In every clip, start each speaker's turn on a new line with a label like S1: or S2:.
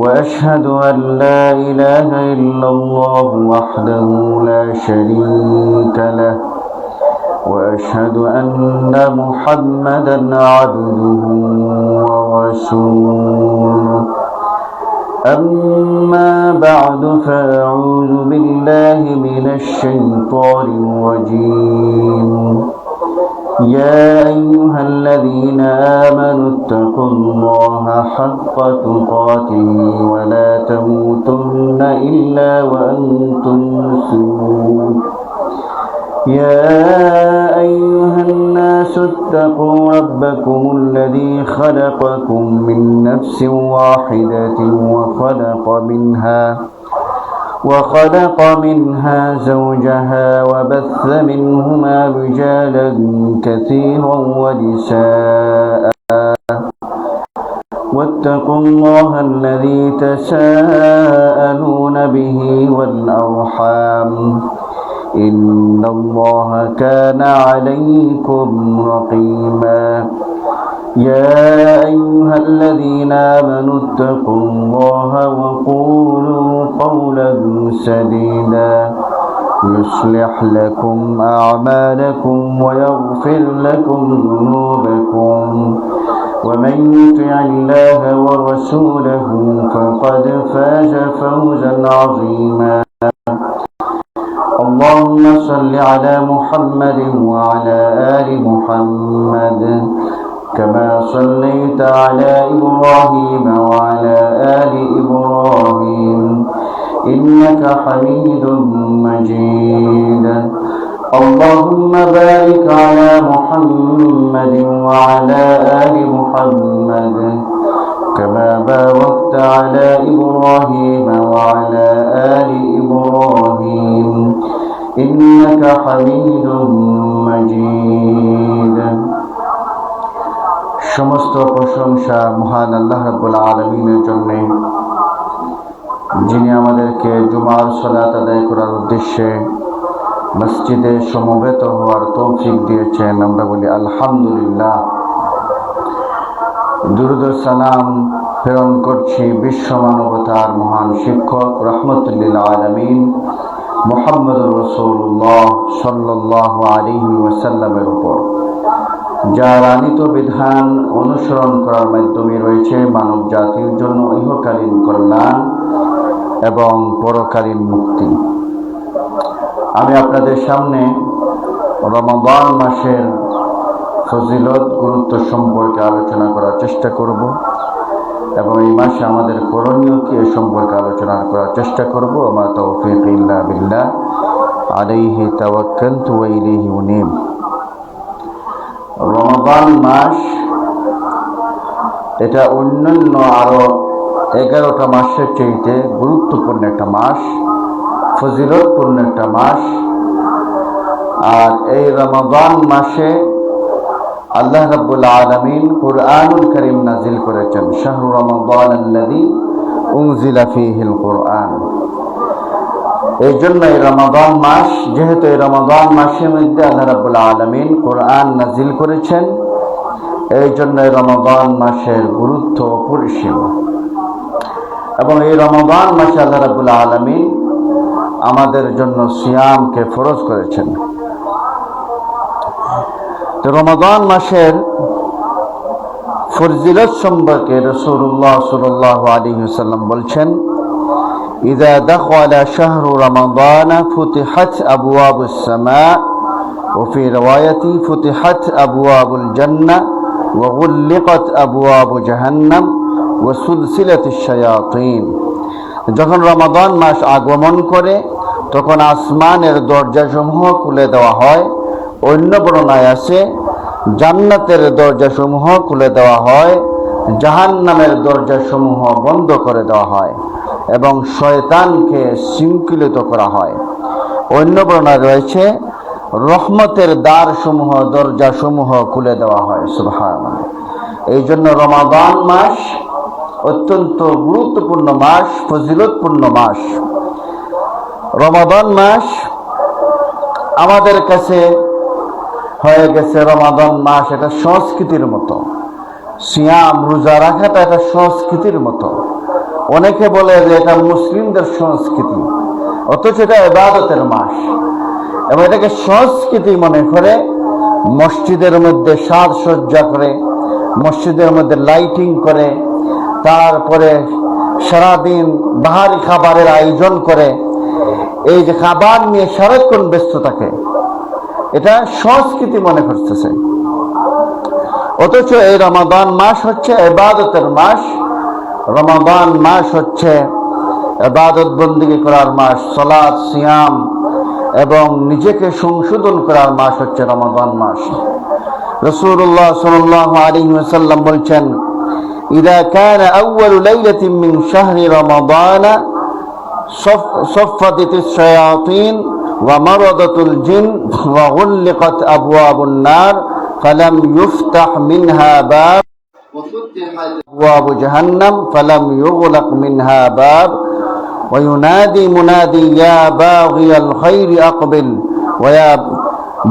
S1: وأشهد أن لا إله إلا الله وحده لا شريك له وأشهد أن محمدا عبده ورسوله أما بعد فأعوذ بالله من الشيطان الرجيم يا أيها الذين آمنوا اتقوا الله حق تقاته ولا تموتن إلا وأنتم مسلمون يا أيها الناس اتقوا ربكم الذي خلقكم من نفس واحدة وخلق منها زوجها وبث منهما رجالا كثيرا ونساء واتقوا الله الذي تساءلون به والأرحام إن الله كان عليكم رقيبا يا أيها الذين آمنوا اتقوا الله وقولوا قولا سديدا يصلح لكم أعمالكم ويغفر لكم ذنوبكم ومن يطع الله ورسوله فقد فاز فوزا عظيما اللهم صل على محمد وعلى آل محمد كما صليت على إبراهيم وعلى آل إبراهيم إنك حميد مجيد اللهم بارك على محمد وعلى آل محمد كما باركت على إبراهيم وعلى آل إبراهيم إنك حميد مجيد সমস্ত প্রশংসা মহান আল্লাহ রাব্বুল আলামিনের জন্য, যিনি আমাদেরকে জুমার সালাত আদায় করার উদ্দেশ্যে মসজিদে সমবেত হওয়ার তৌফিক দিয়েছেন। আমরা বলি আলহামদুলিল্লাহ। দুরূদ ও সালাম প্রেরণ করছি বিশ্ব মানবতার মহান শিক্ষক রাহমাতুল আলামিন মুহাম্মদুর রাসূলুল্লাহ সাল্লাল্লাহু আলাইহি ওয়াসাল্লামের উপর, যার আনিত বিধান অনুসরণ করার মাধ্যমে রয়েছে মানব জাতির জন্য ইহকালীন কল্যাণ এবং পরকালীন মুক্তি। আমি আপনাদের সামনে রমাদান মাসের ফজিলত গুরুত্ব সম্পর্কে আলোচনা করার চেষ্টা করব এবং এই মাসে আমাদের করণীয় কি এ সম্পর্কে আলোচনা করার চেষ্টা করব। আমা তাওফীক ইল্লা বিল্লাহ আলাইহি তাওয়াক্কালতু ওয়া ইলাইহি উনীব। রমাদান মাস এটা অন্যান্য আরো 11টা মাসের চাইতে গুরুত্বপূর্ণ একটা মাস, ফজিলতপূর্ণ একটা মাস। আর এই রমাদান মাসে আল্লাহ রাব্বুল আলামিন কুরআনুল কারীম নাজিল করেছেন। শাহরু রমাদান আল্লাযী উনজিলা ফীহিল কুরআন। এই জন্য এই রমাদান মাস, যেহেতু এই রমাদান মাসের মধ্যে আল্লাহ রাব্বুল আলামিন কোরআন নাজিল করেছেন, এই জন্য এই রমাদান মাসের গুরুত্ব অপরিসীম। এবং এই রমাদান মাসে আল্লাহ রাব্বুল আলামিন আমাদের জন্য সিয়ামকে ফরজ করেছেন। তো রমাদান মাসের ফজিলত সম্পর্কে রাসূলুল্লাহ সাল্লাল্লাহু আলাইহি ওয়াসাল্লাম বলছেন, إذا دخل شهر رمضان فتحت أبواب السماء وفي رواية فتحت أبواب الجنة وغلقت أبواب جهنم وسلسلة الشياطين। যখন রমাদান মাস আগমন করে তখন আসমানের দরজাসমূহ খুলে দেওয়া হয়। অন্য বর্ণনায় আছে জান্নাতের দরজাসমূহ খুলে দেওয়া হয়, জাহান্নামের দরজাসমূহ বন্ধ করে দেওয়া হয় এবং শয়তানকে শৃঙ্খলিত করা হয়। অন্য বর্ণনায় রয়েছে রহমতের দ্বারসমূহ দরজাসমূহ খুলে দেওয়া হয়। সুবহানাল্লাহ। এই জন্য রমাদান মাস অত্যন্ত গুরুত্বপূর্ণ মাস, ফজিলতপূর্ণ মাস। রমাদান মাস আমাদের কাছে হয়ে গেছে রমাদান মাস এটা সংস্কৃতির মতো। সিয়াম রোজা রাখাটা একটা সংস্কৃতির মতো। অনেকে বলে যে এটা মুসলিমদের সংস্কৃতি, অথচ এটা ইবাদতের মাস এবং এটাকে সংস্কৃতি মনে করে মসজিদের মধ্যে সাজসজ্জা করে, মসজিদের মধ্যে লাইটিং করে, তারপরে সারাদিন বাহারি খাবারের আয়োজন করে, এই যে খাবার নিয়ে সারাক্ষণ ব্যস্ত থাকে, এটা সংস্কৃতি মনে করতেছে। অথচ এই রমাদান মাস হচ্ছে ইবাদতের মাস। রমাদান মাস হচ্ছে ইবাদত বন্দেগী করার মাস, সালাত সিয়াম এবং নিজেকে সংশোধন করার মাস হচ্ছে রমাদান মাস। রাসূলুল্লাহ সাল্লাল্লাহু আলাইহি ওয়াসাল্লাম বলছেন, ইযা কানা আউয়ালু লাইলাতিন মিন শাহরি রমাদান সাফফাতিস শায়াতিন ওয়া মারাদাতুল জিন ওয়া গুল্লিকাত আবওয়াবুন নার ফালাম ইফতাহ মিনহা বাব ওয়া ফুতিহাত আবওয়াবু জাহান্নাম ফালাম ইউগলাক মিনহা বাব ওয়া ইউনাদি মুনাদি ইয়া বাগিয়াল খায়রি আকবিল ওয়া ইয়া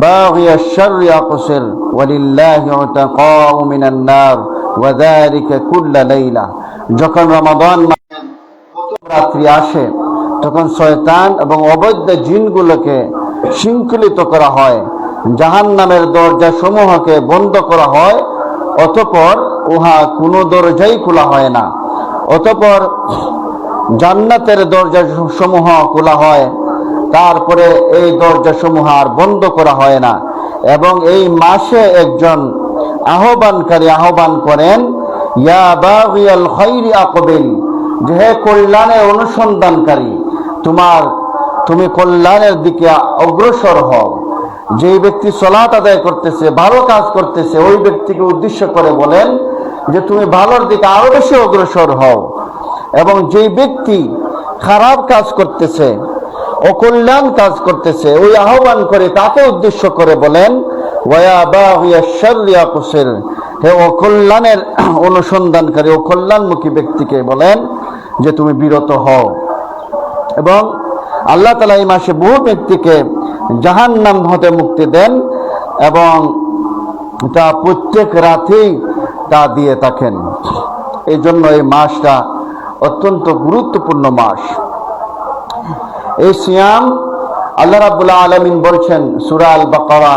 S1: বাগিয়াশ শাররি আকসির ওয়ালিল্লাহি উতাকাউ মিনান নার ওয়া যালিকা কুল্লা লাইলা। যখন রমাদান রাত্রি আসে তখন শয়তান এবং অবৈধ জিনগুলোকে শৃঙ্খলিত করা হয়, জাহান্নামের দরজা সমূহকে বন্ধ করা হয়, অতঃপর উহা কোনো দরজাই খোলা হয় না। অতঃপর জান্নাতের দরজা সমূহ খোলা হয়, তারপরে এই দরজা সমূহ আর বন্ধ করা হয় না। এবং এই মাসে একজন আহ্বানকারী আহ্বান করেন, ইয়া বাগিয়াল খায়রি আকবিল, যে হে কল্যাণের অনুসন্ধানকারী, তুমি কল্যাণের দিকে অগ্রসর হও। যে ব্যক্তি সালাত আদায় করতেছে, ভালো কাজ করতেছে, ওই ব্যক্তিকে উদ্দেশ্য করে বলেন যে তুমি ভালোর দিকে আরো বেশি অগ্রসর হও। এবং যে ব্যক্তি খারাপ কাজ করতেছে, অকল্যাণ কাজ করতেছে, ওই আহ্বান করে তাকে উদ্দেশ্য করে বলেন, ওয়া বাগিয়াশ শাররি আকসির, হে অকল্যাণের অনুসন্ধানকারী, অকল্যাণমুখী ব্যক্তিকে বলেন যে তুমি বিরত হও। এবং আল্লাহ তাআলা এই মাসে বহু ব্যক্তিকে জাহান্নাম হতে মুক্তি দেন এবং তা প্রত্যেক রাতেই তা দিয়ে থাকেন। এই জন্য এই মাসটা অত্যন্ত গুরুত্বপূর্ণ মাস। এই সিয়াম আল্লাহ রাব্বুল আলামিন বলছেন সূরা আল বাকারা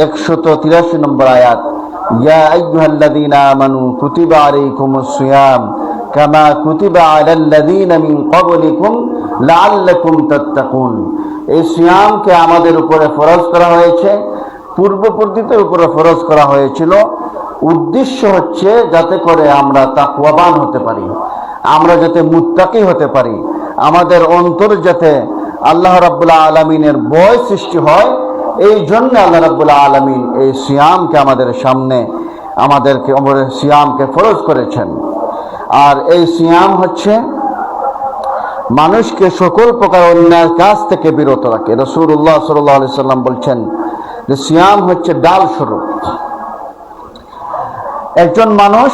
S1: 183 নম্বর আয়াত, ইয়া আইয়ুহাল্লাযীনা আমানু কুতিবা আলাইকুমুস সিয়াম কামা কুতিবা আলাল্লাযীনা মিন ক্বাবলিকুম লাআল্লাকুম তাত্তাকুন। এই সিয়ামকে আমাদের উপরে ফরজ করা হয়েছে, পূর্ববর্তীদের উপরে ফরজ করা হয়েছিল। উদ্দেশ্য হচ্ছে যাতে করে আমরা তাকওয়াবান হতে পারি, আমরা যাতে মুত্তাকি হতে পারি, আমাদের অন্তর যাতে আল্লাহ রাব্বুল আলামিনের ভয় সৃষ্টি হয়। এই জন্য আল্লাহ রাব্বুল আলামিন এই সিয়ামকে আমাদের সামনে আমাদেরকে সিয়ামকে ফরজ করেছেন। আর এই সিয়াম হচ্ছে মানুষকে সকল প্রকার অন্যায় কাজ থেকে বিরত রাখে। রাসূলুল্লাহ সাল্লাল্লাহু আলাইহি সাল্লাম বলছেন যে সিয়াম হচ্ছে ডাল স্বরূপ। একজন মানুষ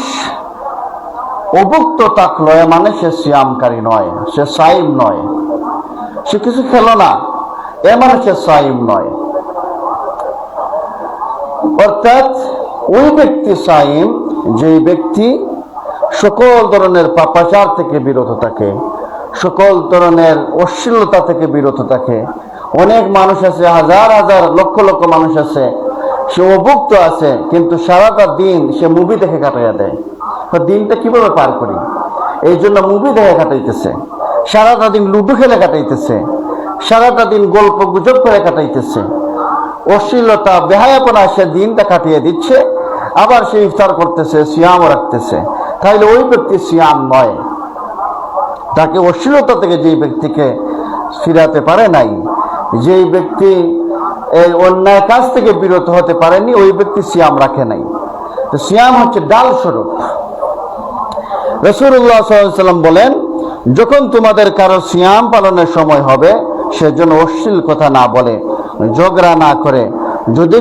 S1: অভুক্ত থাকলো মানে সে সিয়ামকারী নয়, সে সাইম নয়, সে কিছু খেলো না এ মানে সে সাইম নয়। অর্থাৎ ওই ব্যক্তি সাইম যে ব্যক্তি সকল ধরনের পাপাচার থেকে বিরত থাকে, সকল ধরনের অশ্লীলতা থেকে বিরত থাকে। অনেক মানুষ আছে, হাজার হাজার লক্ষ লক্ষ মানুষ আছে, সে অভুক্ত আছে কিন্তু সারাটা দিন সে মুভি দেখে কাটাইয়া দেয়। দিনটা কিভাবে পার করি, এই জন্য মুভি দেখে কাটাইতেছে, সারাটা দিন লুডো খেলে কাটাইতেছে, সারাটা দিন গল্প গুজব করে কাটাইতেছে, অশ্লীলতা বেহায়াপনা সে দিনটা কাটিয়ে দিচ্ছে। আবার সে ইফতার করতেছে, সিয়াম রাখতেছে, তাইলে ওই ব্যক্তি সিয়াম নয়। তাকে অশ্লীলতা থেকে যে ব্যক্তিকে ফিরাতে পারে নাই, যেই ব্যক্তি এই অন্যায় কাজ থেকে বিরত হতে পারেনি, ওই ব্যক্তি সিয়াম রাখে নাই। তো সিয়াম হচ্ছে ডাল স্বরূপ। রাসূলুল্লাহ সাল্লাল্লাহু আলাইহি ওয়াসাল্লাম বলেন, যখন তোমাদের কারো সিয়াম পালনের সময় হবে সেজন্য অশ্লীল কথা না বলে, ঝগড়া না করে। যদি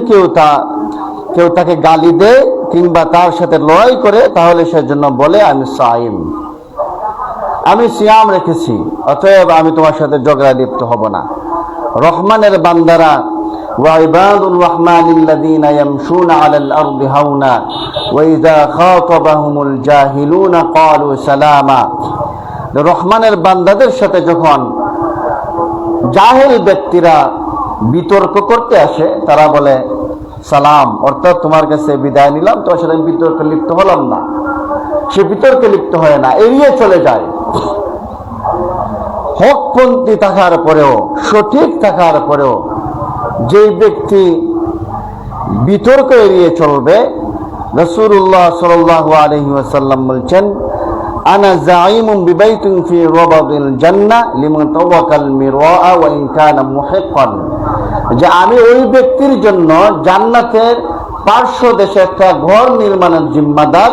S1: কেউ তাকে গালি দেয় কিংবা তার সাথে লড়াই করে, তাহলে সেজন্য বলে আমি সাইম, আমি সিয়াম রেখেছি, অতএব আমি তোমার সাথে ঝগড়া লিপ্ত হব না। রহমানের বান্দারা وعباد الرحمن الذين يمشون على الأرض هونا وإذا خاطبهم الجاهلون قالوا سلاما। রহমানের বান্দাদের সাথে যখন জাহেল ব্যক্তিরা বিতর্ক করতে আসে তারা বলে সালাম, অর্থাৎ তোমার কাছে বিদায় নিলাম, তোমার সাথে বিতর্কে লিপ্ত হলাম না। সে বিতর্কে লিপ্ত হয় না, এড়িয়ে চলে যায়। হকপন্থী থাকার পরেও, সঠিক থাকার পরেও যে ব্যক্তি বিতর্ক এড়িয়ে চলবে, রাসূলুল্লাহ সাল্লাল্লাহু আলাইহি ওয়াসাল্লাম বলছেন, আনা যাঈমুন বিবাইতিন ফি রাবাদিল জান্নাহ লিমান তাওয়াকাল মিরআ ওয়া ইন কানা মুহিক্কান, যে আমি ওই ব্যক্তির জন্য জান্নাতের পার্শ্ব দেশে একটা ঘর নির্মাণের জিম্মাদার,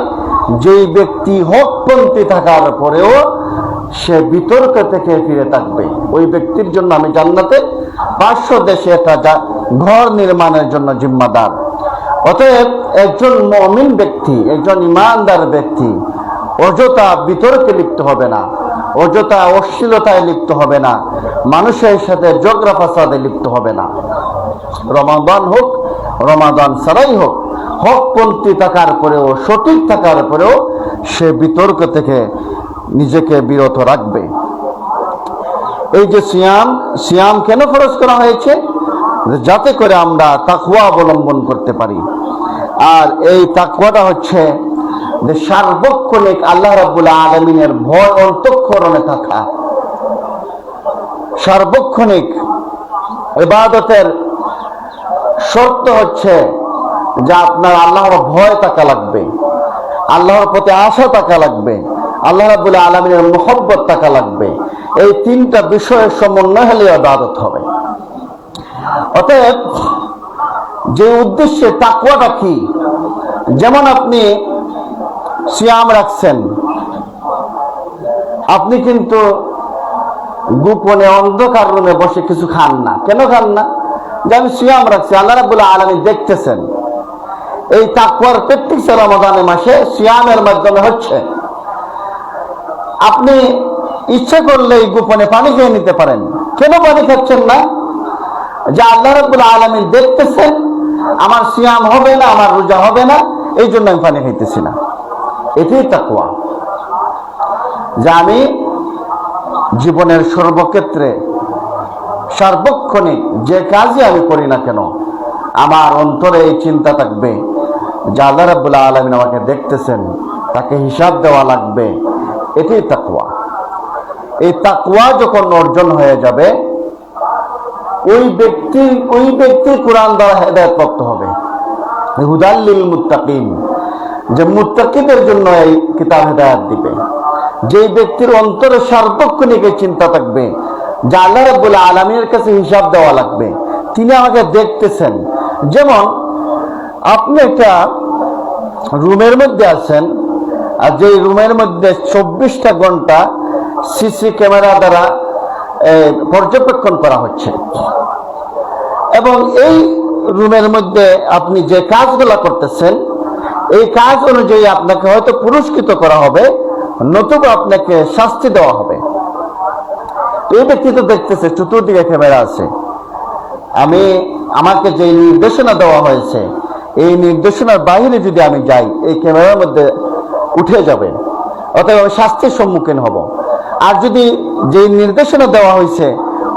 S1: যেই ব্যক্তি হকপন্থী থাকার পরেও সে বিতর্ক থেকে ফিরে থাকবে। ওই ব্যক্তির জন্য আমি জান্নাতে পার্শ্ব দেশে একটা ঘর নির্মাণের জন্য জিম্মাদার। অতএব একজন মুমিন ব্যক্তি, একজন ঈমানদার ব্যক্তি অযথা বিতর্কে লিপ্ত হবে না, অযথা অশ্লীলতায় লিপ্ত হবে না, মানুষের সাথে ঝগড়া ফাসাদে লিপ্ত হবে না। রমাদান হোক, রমাদান ছাড়াই হোক, হকপন্থী থাকার পরেও, সঠিক থাকার পরেও সে বিতর্ক থেকে নিজেকে বিরত রাখবে। এই যে সিয়াম কেন ফরজ করা হয়েছে? যাতে করে আমরা তাকওয়া অবলম্বন করতে পারি। আর এই তাকওয়াটা হচ্ছে যে সার্বক্ষণিক আল্লাহ রাব্বুল আলামিনের ভয় অন্তঃকরণে থাকা। সার্বক্ষণিক ইবাদতের শর্ত হচ্ছে যে আপনার আল্লাহর ভয় থাকা লাগবে, আল্লাহর প্রতি আশা থাকা লাগবে, আল্লাহ রাব্বুল আলামিনের মুহাব্বত থাকা লাগবে। এই তিনটা বিষয়ের সমন্বয় হলে ইবাদত হবে। অতএব যে উদ্দেশ্যে তাকওয়াটা কি, যেমন আপনি সিয়াম রাখছেন, আপনি কিন্তু গোপনে অন্ধকার রুমে বসে কিছু খান না। কেন খান না? যে আমি সিয়াম রাখছি, আল্লাহ রাব্বুল আলামিন দেখতেছেন। এই তাকওয়ার প্র্যাকটিস রমাদানের মাসে সিয়ামের মাধ্যমে হচ্ছে। আপনি ইচ্ছা করলেই গোপনে পানি খেয়ে নিতে পারেন। কেন পানি খাচ্ছেন না? যে আল্লাহ রাব্বুল আলামিন দেখতেছেন, আমার সিয়াম হবে না, আমার রোজা হবে না, এই জন্য আমি পানি খাইতেছি না। এটাই তাকওয়া। যে আমি জীবনের সর্বক্ষেত্রে সার্বক্ষণিক যে কাজই আমি করি না কেন, আমার অন্তরে এই চিন্তা থাকবে যে আল্লাহ রাব্বুল আলামিন আমাকে দেখতেছেন, তাকে হিসাব দেওয়া লাগবে। এটাই তাকওয়া। এই তাকওয়া যখন অর্জন হয়ে যাবে, ওই ব্যক্তি কোরআন দ্বারা হেদায়েত প্রাপ্ত হবে। হুদাল লিল মুত্তাকিন, যে মুত্তাকিদের জন্য এই কিতাব হেদায়েত দিবে। যে ব্যক্তির অন্তরে সার্বক্ষণিক চিন্তা থাকবে যে আল্লাহ রাব্বুল আলামিনের কাছে হিসাব দেওয়া লাগবে, তিনি আমাকে দেখতেছেন। যেমন আপনি একটা রুমের মধ্যে আছেন, আর যে রুমের মধ্যে 24টা ঘন্টা সিসি ক্যামেরা দ্বারা পর্যবেক্ষণ করা হচ্ছে, এবং এই রুমের মধ্যে আপনি যে কাজগুলা করতেছেন, এই কাজ অনুযায়ী আপনাকে হয়তো পুরস্কৃত করা হবে, নতুবা আপনাকে শাস্তি দেওয়া হবে। এই ব্যক্তি তো দেখতেছে চতুর্দিকে ক্যামেরা আছে, আমাকে যে নির্দেশনা দেওয়া হয়েছে, এই নির্দেশনার বাইরে যদি আমি যাই, এই ক্যামেরার মধ্যে উঠে যাবে, অতএব আমি শাস্তির সম্মুখীন হব। আর যদি যে নির্দেশনা দেওয়া হয়েছে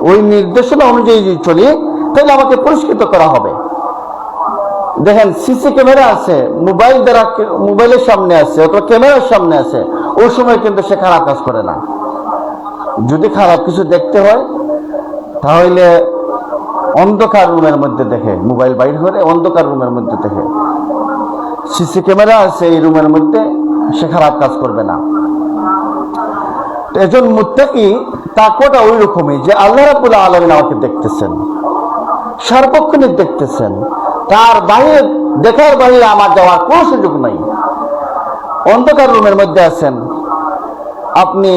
S1: ওই নির্দেশনা অনুযায়ী যদি চলি, তাহলে আমাকে পুরস্কৃত করা হবে। দেখেন, সিসি ক্যামেরা আছে, মোবাইলের সামনে আছে অথবা ক্যামেরার সামনে আছে, ওই সময় কিন্তু সে খারাপ কাজ করে না। যদি খারাপ কিছু দেখতে হয় তাহলে অন্ধকার রুমের মধ্যে দেখে, মোবাইল বাইর করে অন্ধকার রুমের মধ্যে দেখে। সিসি ক্যামেরা আছে এই রুমের মধ্যে, সে খারাপ কাজ করবে না। একজন মুত্তাকি তাকওয়াটা ওই রকমই যে আল্লাহ রাব্বুল আলামিন আমাকে দেখতেছেন, সার্বক্ষণিক দেখতেছেন, তার বাইরে দেখার বাইরে আমার যাওয়ার কোনো সুযোগ নাই। অন্ধকার রুমের মধ্যে আছেন আপনি,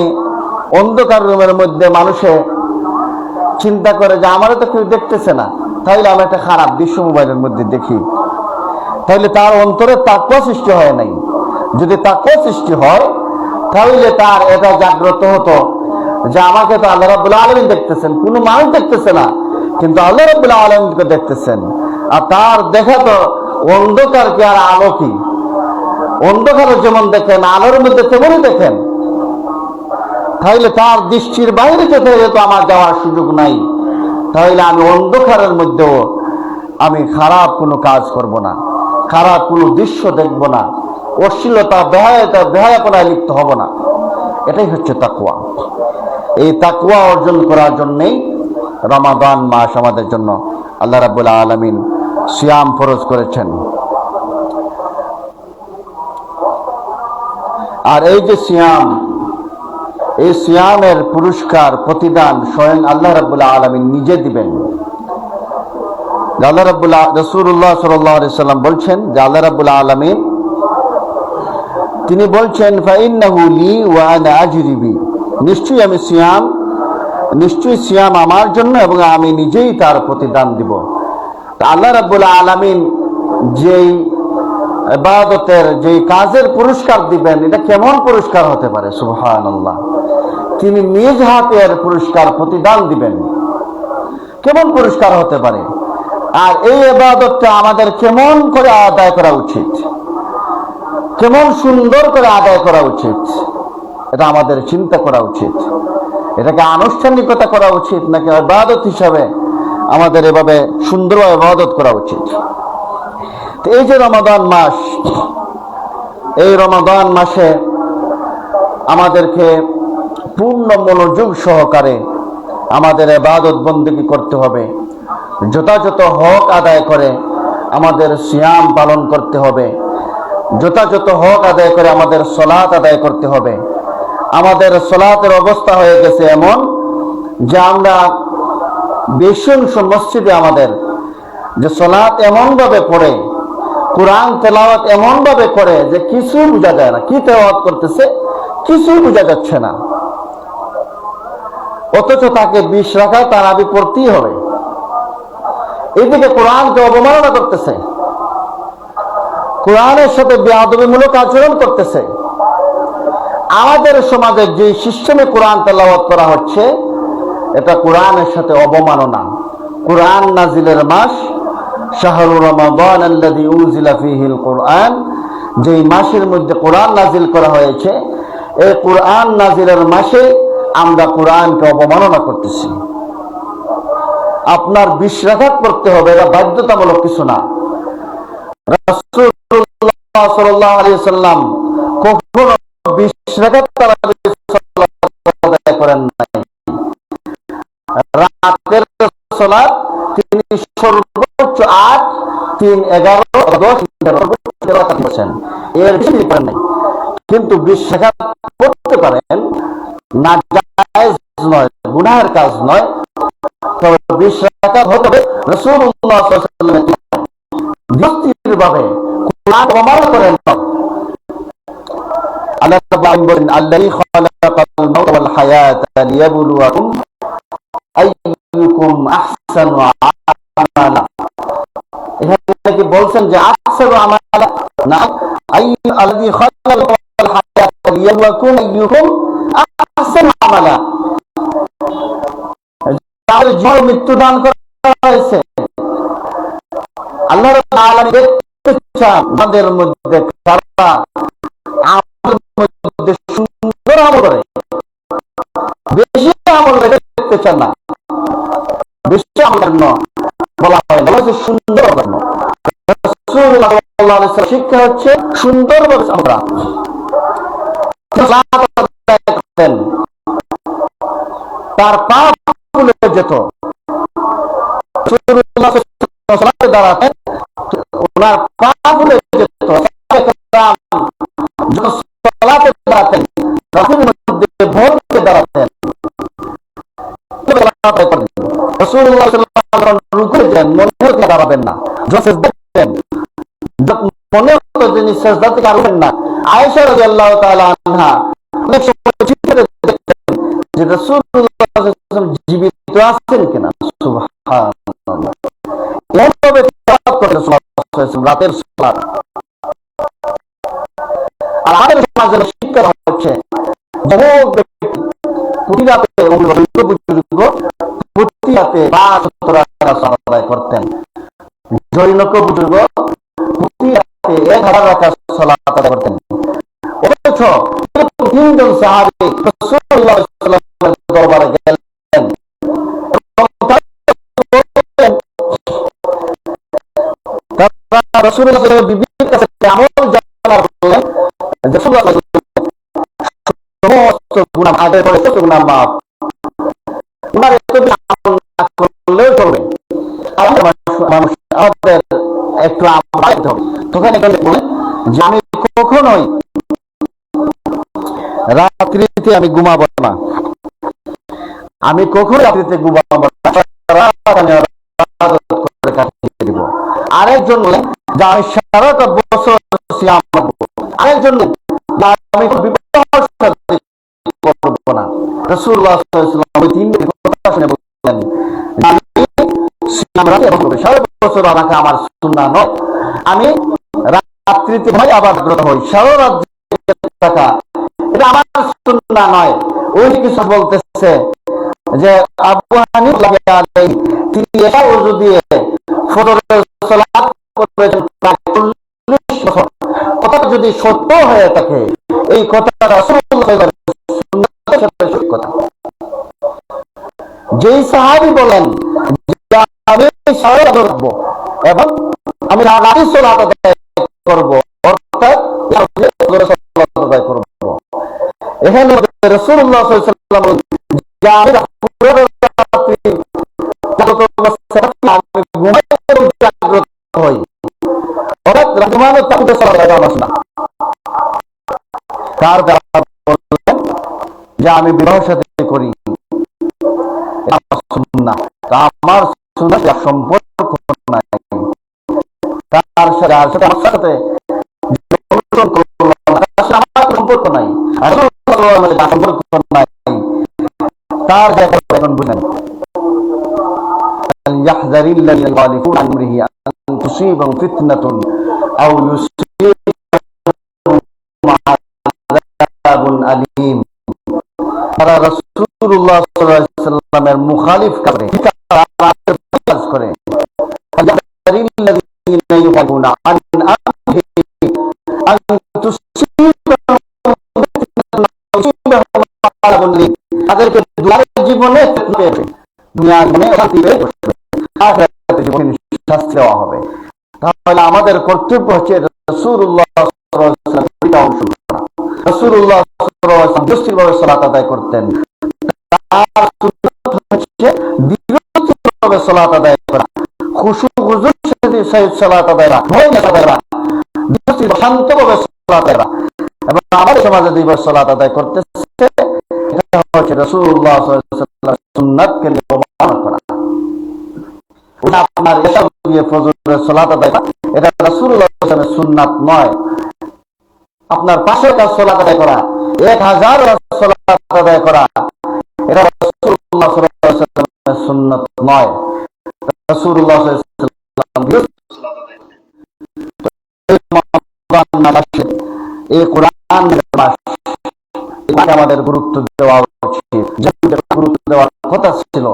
S1: অন্ধকার রুমের মধ্যে মানুষে চিন্তা করে যে আমারও তো কেউ দেখতেছে না, তাইলে আমি একটা খারাপ দৃশ্য মোবাইলের মধ্যে দেখি, তাহলে তার অন্তরে তাকওয়া সৃষ্টি হয় নাই। যদি তাকওয়া সৃষ্টি হয় তাহলে তার এটা জাগ্রত হতো যে আমাকে তো আল্লাহ রাব্বুল আলামিন দেখতেছেন, কোনো মানুষ দেখতেছে না, কিন্তু আল্লাহ রাব্বুল আলামিনকে দেখতেছেন। আর তার দেখা তো অন্ধকার কি আর আলো কি? অন্ধকারে যেমন দেখেন আলোর মধ্যে তেমনই দেখেন। তাহলে তার দৃষ্টির বাইরে যেহেতু আমার যাওয়ার সুযোগ নাই, তাহলে আমি অন্ধকারের মধ্যেও আমি খারাপ কোনো কাজ করব না, খারাপ কোনো দৃশ্য দেখব না, অশ্লীলতা বেহায়াপনায় লিপ্ত হব না। এটাই হচ্ছে তাকওয়া। এই তাকওয়া অর্জন করার জন্যই রমাদান মাস আমাদের জন্য আল্লাহ রাব্বুল আলামিন সিয়াম ফরজ করেছেন। আর এই যে সিয়াম, এই সিয়ামের পুরস্কার প্রতিদান স্বয়ং আল্লাহ রাব্বুল আলামিন নিজে দিবেন। আল্লাহ রাব্বুল রাসূলুল্লাহ সাল্লাল্লাহু আলাইহি সাল্লাম বলছেন যে আল্লাহ রাব্বুল আলামিন তিনি বলছেন ফাইন্নাহু লি ওয়া আনা আজরি বি, নিশ্চয়ই সিয়াম আমার জন্য এবং আমি নিজেই তার প্রতিদান দিব। আল্লাহ রাব্বুল আলামিন যেই ইবাদতের যেই কাজের পুরস্কার দিবেন, এটা কেমন পুরস্কার হতে পারে? সুবহানাল্লাহ। তিনি নিজ হাতের পুরস্কার প্রতিদান দিবেন, কেমন পুরস্কার হতে পারে? আর এই ইবাদতটা আমাদের কেমন করে আদায় করা উচিত, কেমন সুন্দর করে আদায় করা উচিত, এটা আমাদের চিন্তা করা উচিত। এটাকে আনুষ্ঠানিকতা করা উচিত নাকি ইবাদত হিসাবে আমাদের এভাবে সুন্দর ইবাদত করা উচিত? তো এই যে রমাদান মাস, এই রমাদান মাসে আমাদেরকে পূর্ণ মনোযোগ সহকারে আমাদের ইবাদত বন্দেগী করতে হবে, যথাযথ হক আদায় করে আমাদের সিয়াম পালন করতে হবে, যথাযথ হক আদায় করে আমাদের সালাত আদায় করতে হবে। আমাদের সালাতের অবস্থা হয়ে গেছে এমন যে আমরা বেশি অংশ মসজিদে আমাদের যে সালাত এমন ভাবে পড়ে, কোরআন তেলাওয়াত এমন ভাবে করে যে কিছুই বোঝা যায় না, কি তেলাওয়াত করতেছে কিছুই বোঝা যাচ্ছে না, অথচ তাকে 20 রাকাত তারাবি পড়তেই হবে। এইদিকে কোরআনকে অবমাননা করতেছে, কোরআনের সাথে বেয়াদবিমূলক আচরণ করতেছে। আমাদের সমাজে যে সিস্টেমে কোরআন তেলাওয়াত করা হচ্ছে, এটা কোরআনের সাথে অবমাননা। কোরআন নাজিলের মাস শাহরুর রমাদান আল্লাযী উনজিলা ফীহিল কোরআন, যেই মাসের মধ্যে কোরআন নাজিল করা হয়েছে, এই কোরআন নাজিলের মাসে আমরা কোরআনকে অবমাননা করতেছি। আপনার 20 রাকাত পড়তে হবে, এটা বাধ্যতামূলক কিছু না। রাসূলুল্লাহ সাল্লাল্লাহু আলাইহি ওয়াসাল্লাম কখনো 20 রাকাত তারাবি সালাত করেন নাই। রাতের সালাত তিনি সর্বোচ্চ 8, 3, 11, 10 রাকাত করেছেন, এর বেশি করেন নাই। কিন্তু 20 রাকাত পড়তে পারেন, না জায়েজ নয়, গুনাহের কাজ নয়, তবে 20 রাকাত হতে হবে রাসূলুল্লাহ সাল্লাল্লাহু আলাইহি ওয়াসাল্লাম ভাবে কোরআন অবমাননা করেন। আল্লাহ তাআলা বলেন আল্লাযী খালাকাল মাউতা ওয়াল হায়াতা লিয়াবলুয়াকুম আইয়ুকুম আহসানু আমালা। এখানে কি বলছেন যে আহসানু আমালা না, আল্লাযী খালাকাল মাউতা ওয়াল হায়াতা লিয়াবলুয়াকুম আইয়ুকুম আহসানু আমালা। তার জীবন মৃত্যু দান করা হয়েছে। আল্লাহ রাব্বুল আলামিন দেখতে চান আমাদের মধ্যে কারা আমাদের মধ্যে সুন্দর আমল করে, বেশি আমল দেখতে চান না। বেশি আমল কেন বলা হয়? বলা হচ্ছে সুন্দর কেন। রাসূলুল্লাহ সাল্লাল্লাহু আলাইহি ওয়াসাল্লাম শিক্ষা হচ্ছে সুন্দর ভাবে আমরা তার পাপ ভুলে যেত। রাসূলুল্লাহ সালাতে দাঁড়াতেন, ওনার পা ভুলে যেত। যখন সালাতে দাঁড়াতেন, রাসূলের মধ্যে ভয় পেয়ে দাঁড়াতেন। রাসূলুল্লাহ সাল্লাল্লাহু আলাইহি ওয়াসাল্লাম রুকুতে যান, মনে হতো দাঁড়াবেন না। যখন সিজদা করেন, মনে হতো তিনি সিজদা থেকে উঠবেন না। আয়েশা রাদিয়াল্লাহু তাআলা আনহা অনেক সময় চিন্তা দেখতেন যে রাসূলুল্লাহ সাল্লাল্লাহু আলাইহি ওয়াসাল্লাম জীবিত আছেন কিনা। সুবহানাল্লাহ। এভাবে সালাত করেন রাসূলুল্লাহ রাতের সালাত। আর আমাদের সমাজের শিক্ষা হচ্ছে বহু ব্যক্তি প্রতি রাতে প্রতি প্রতি রাতে 12 রাকাত সালাত আদায় করতেন। জৈনক বুজুর্গ প্রতি রাতে 1000 রাকাত সালাত আদায় করতেন। অথচ তিনজন সাহাবী রাসূলুল্লাহ সাল্লাল্লাহু আলাইহি ওয়াসাল্লামের দরবারে গেলেন এবং তারা রাসূলুল্লাহর বিবির কাছে আমল জানার বললেন, রাসূলুল্লাহ সমস্ত গুনাহ আদায় করে গুনাহ মাফ, উনার এতদিন আমল না করলেও চলবে, আমাদের একটু আমল করতে হবে। তখন এখানে বলেন যে আমি কখনোই রাত্রিতে আমি ঘুমাবো না, আমি কখনোই রাত্রিতে ঘুমাবো না, কাটিয়ে দিব। আরেকজন বলেন যে আমি সারাটা বছর সিয়াম রাখবো, আরেকজন আমি করবো না। রাসূলুল্লাহ সাল্লাল্লাহু আলাইহি ওয়াসাল্লাম ওই তিনটি কথা শুনে বললেন আমি সিয়াম রাখবো, সারা বছর রাখা আমার সুন্নাহ নয়, আমি রাত্রিতে ভাই আবার জাগ্রত হই, সারা রাত থাকা এটা আমার সুন্নাহ নয়। ওই কিছু বলতেছে যে আবু হানিফা আলাইহি তিনি এসা ওযু দিয়ে ফজরের সালাত করেছেন প্রায় 40 বছর। কথা যদি সত্য হয়ে থাকে এই কথাটা রাসূলুল্লাহ সুন্নাতের সাথে সঠিক কথা। যেই সাহাবী বলেন যে আমি সারা রাত রাখবো এবং আমি রাতে সালাত আদায় করব, অর্থাৎ ফজরের সালাত আদায় করব, এখানে রাসূলুল্লাহ সাল্লাল্লাহু আলাইহি ওয়াসাল্লাম যে আমি পুরো রাত্রি জাগ্রত হই, অর্থাৎ রহমানের তাকবীর সালাত আদায় না। তার দ্বারা বললেন যে আমি বিবাহ সাথে করি, আমার সুন্নাহ, আমার সুন্নাহ সম্পর্ক নাই, তার সাথে আমার সাথে সম্পর্ক নাই, সম্পর্ক নাই, তার জায়গায় এখন বুঝেন يحذر الذين يخالفون عن امره ان تصيبهم فتنة او يصيبهم عذاب اليم। তারা রাসূলুল্লাহ সাল্লাল্লাহু আলাইহি ওয়াসাল্লামের মুখালিফ করে, يحذر الذين يخالفون عن امره ان تصيبهم عذاب اليم। তাদেরকে দুনিয়ার জীবনে দুনিয়ার জীবনে শান্তি পেয়ে আখিরাতের জীবনে শাস্তি দেওয়া হবে। তাহলে আমাদের কর্তব্য হচ্ছে রাসূলুল্লাহ সাল্লাল্লাহু আলাইহি ওয়াসাল্লাম রাসূলুল্লাহ সাল্লাল্লাহু আলাইহি ওয়াসাল্লাম দৃষ্টিভাবে সালাত আদায় করতেন। তার সুন্নাত হচ্ছে বিরতিভাবে সালাত আদায় করা, খুশু হুজুর সহিত সালাত আদায় করা, ভয় না করা, বিরতি শান্তভাবে সালাত আদায় করা। এবং আমাদের সমাজে দুইবার সালাত আদায় করতেছে, এটা হচ্ছে রাসূলুল্লাহ সাল্লাল্লাহু আলাইহি ওয়াসাল্লাম সুন্নাতকে অবমাননা করা। ওটা আপনার এসব দিয়ে ফজরের সালাত আদায় করা, এটা রাসূলুল্লাহ সাল্লাল্লাহু আলাইহি ওয়াসাল্লামের সুন্নাত নয়। আপনার 500 কাজ সালাত আদায় করা, 1000 সালাত আদায় করা, এটা রাসূলুল্লাহ সাল্লাল্লাহু আলাইহি ওয়াসাল্লামের সুন্নাত নয়। রাসূলুল্লাহ সাল্লাল্লাহু আলাইহি ওয়াসাল্লাম সালাত আদায় করেন। এই কোরআনের মাস, আমাদের গুরুত্ব দেওয়া উচিত, যেটা গুরুত্ব দেওয়ার কথা ছিল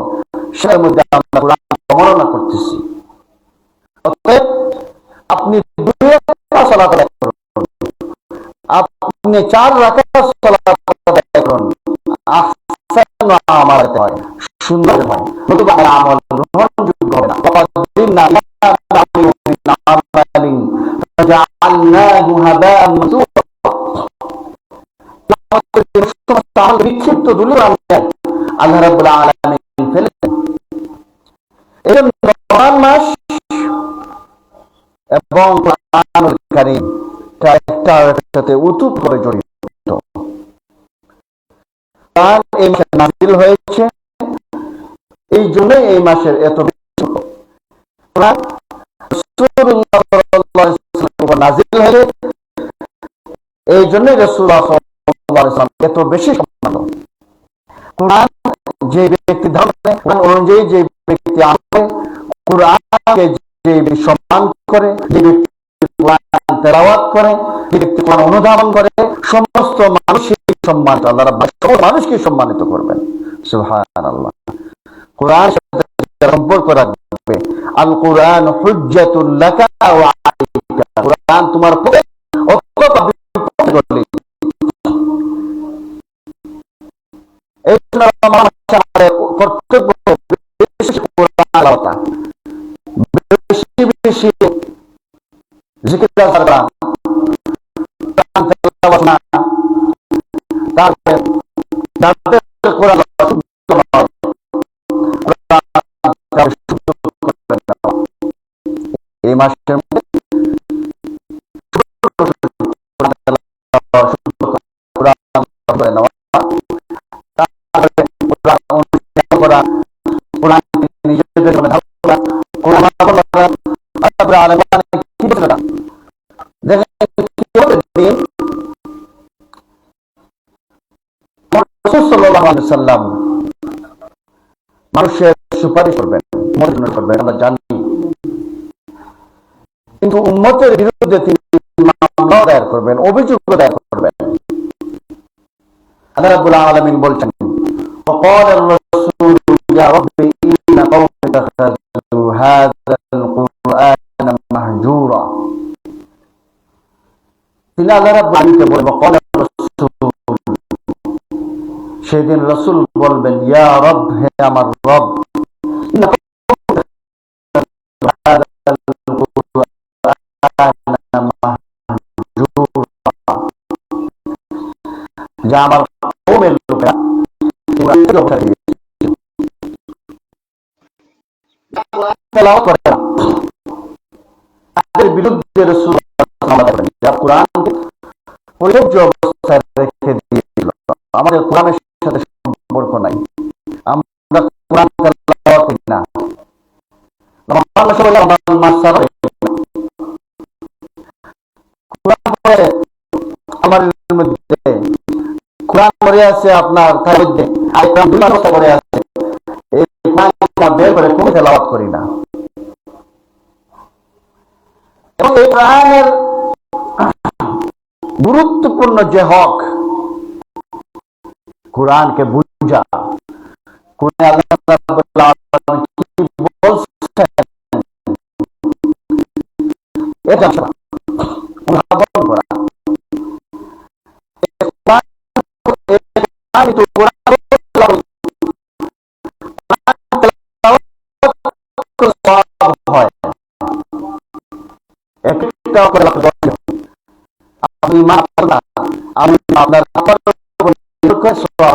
S1: সেটার মধ্যে আমরা কোরআন অবমাননা করতেছি। অতএব আপনি 2 রাকাত সালাত আদায় করুন, আপনি 4 রাকাত সালাত আদায় করুন, আহসান আমাল হয়, সুন্দর হয়, নতুবা আমল গ্রহণযোগ্য হবে না। ওয়াকাদিমনা ইলা আমালিন ফাজআলনাহু হাবাআন মানসুরা। বিক্ষিপ্ত দুলির আল্লাহ রাব্বুল আলামিন ফেলেছেন। এই রমজান মাস এবং কোরআনুল কারীম একটার সাথে ওতপ্রোতভাবে জড়িত। কোরআন এই মাসে নাযিল হয়েছে, এই জন্যই এই মাসের এত কোরআন রাসূলুল্লাহ সাল্লাল্লাহু আলাইহি ওয়াসাল্লাম নাযিল হয়েছে, এই জন্যই রাসূলুল্লাহ এত বেশি সম্মান। কোরআন যে ব্যক্তি ধারণ করে, কোরআন অনুযায়ী যে ব্যক্তি আমলে কোরআনকে যে ব্যক্তি সম্মান করে, যে ব্যক্তি কোরআন তেলাওয়াত করে, যে ব্যক্তি কোরআন অনুধাবন করে, সমস্ত মানুষকে সম্মানিত, আল্লাহ রাব্বুল আলামিন সমস্ত মানুষকে সম্মানিত করবেন। সুবহানাল্লাহ। কোরআন সম্পর্ক রাখবে। আল কুরআন হুজ্জাতুল লাকা ওয়া আলাইকা, কুরআন তোমার পক্ষে অথবা বিপক্ষে করলে। এই জন্য আমাদের কর্তব্য বেশি কোরআন তেলাওয়াত, বেশি বেশি জিকির করা, কোরআন তেলাওয়াত না, তারপরে তাদের কোরআন এই মাসের মধ্যে মানুষের সুপারিশ করবেন, আমরা জানি, কিন্তু উম্মতের বিরুদ্ধে তিনি মামলা দায়ের করবেন, অভিযোগ দায়ের করবেন। আল্লাহ রাব্বুল আলামিন বলছেন, وقال الرسول يا رب إن قومي اتخذوا هذا القرآن مهجورا। তিনি আল্লাহ রাব্বুল আলামিনকে বলেন, وقال الرسول, সেদিন রাসূল বলবেন, ইয়া রব, হে আমার রব, ইন যা আমার কওমের লোকেরা তেলাওয়াত করে না, তাদের বিরুদ্ধে রাসূল যা কোরআনকে পরিপূর্ণ অবস্থায় রেখে দিয়েছিল। আমাদের কোরআনের সাথে সম্পর্ক নাই, আমরা কোরআন তেলাওয়াত করি না, আমার মধ্যে কোরআন পড়ে আছে, আপনার তার মধ্যে পড়ে আছে, এই কোরআন বের করে কোনো তেলাওয়াত করি না। এবং এই কোরআনের গুরুত্বপূর্ণ যে হক, কোরআনকে বুঝা, কোরআন আল্লাহ কি বলছেন এটা অনুধাবন করা।